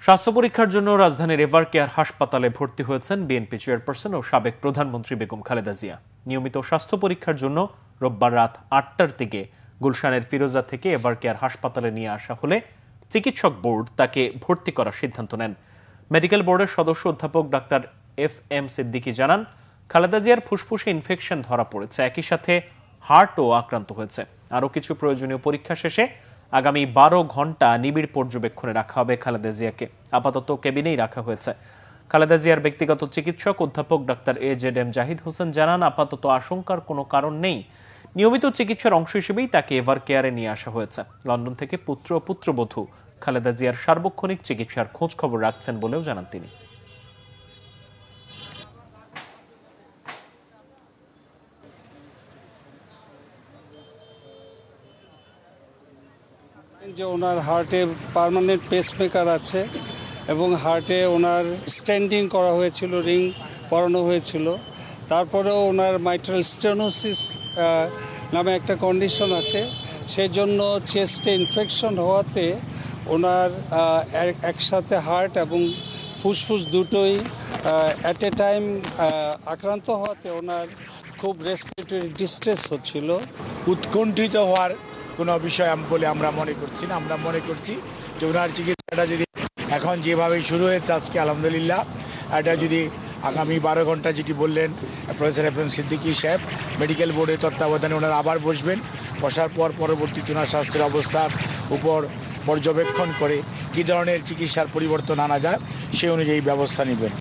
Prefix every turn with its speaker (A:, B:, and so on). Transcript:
A: স্বাস্থ্য পরীক্ষার জন্য রাজধানীর এভারকেয়ার হাসপাতালে ভর্তি হয়েছেন বিএনপি চেয়ারপারসন ও সাবেক প্রধানমন্ত্রী বেগম খালেদা জিয়া। নিয়মিত স্বাস্থ্য পরীক্ষার জন্য রোববার রাত 8টার দিকে গুলশানের ফিরোজা থেকে এভারকেয়ার হাসপাতালে নিয়ে আসা হলে চিকিৎসক বোর্ড তাকে ভর্তি করার সিদ্ধান্ত নেন। মেডিকেল বোর্ডের সদস্য অধ্যাপক ডাক্তার FM সিদ্দিকী জানান, খালেদা জিয়ার ফুসফুসে ইনফেকশন ধরা পড়েছে, একই সাথে হার্টও আক্রান্ত হয়েছে। আরও কিছু প্রয়োজনীয় পরীক্ষা শেষে আগামী 12 ঘন্টা নিবিড় পর্যবেক্ষণে রাখা হবে খালেদা জিয়াকে। আপাতত কেবিনেই রাখা হয়েছে। খালেদা জিয়ার ব্যক্তিগত চিকিৎসক অধ্যাপক ডাক্তার AZM জাহিদ হোসেন জানান, আপাতত আশঙ্কার কোনো কারণ নেই। নিয়মিত চিকিৎসার অংশ হিসেবেই তাকে এভারকেয়ারে নিয়ে আসা হয়েছে। লন্ডন থেকে পুত্র ও পুত্রবধূ খালেদা জিয়ার সার্বক্ষণিক চিকিৎসার খোঁজ খবর রাখছেন বলেও জানান তিনি।
B: যে ওনার হার্টে পার্মানেন্ট পেসমেকার আছে এবং হার্টে ওনার স্ট্যান্ডিং করা হয়েছিল, রিং পরানো হয়েছিল। তারপরেও ওনার মাইট্রাল স্টেনোসিস নামে একটা কন্ডিশন আছে, সেই জন্য চেস্টে ইনফেকশন হওয়াতে ওনার একসাথে হার্ট এবং ফুসফুস দুটোই অ্যাট এ টাইম আক্রান্ত হওয়াতে ওনার খুব রেসপিরেটরি ডিস্ট্রেস হচ্ছিল।
C: উৎকণ্ঠিত হওয়ার কোনো বিষয় বলে আমরা মনে করছি না। আমরা মনে করছি যে ওনার চিকিৎসাটা যদি এখন যেভাবে শুরু হয়েছে আজকে আলহামদুলিল্লাহ, এটা যদি আগামী 12 ঘন্টা যেটি বললেন প্রফেসর FM সিদ্দিকী সাহেব, মেডিকেল বোর্ডের তত্ত্বাবধানে ওনারা আবার বসার পর পরবর্তীতে ওনার স্বাস্থ্যের অবস্থার উপর পর্যবেক্ষণ করে কী ধরনের চিকিৎসার পরিবর্তন আনা যায় সে অনুযায়ী ব্যবস্থা নেবেন।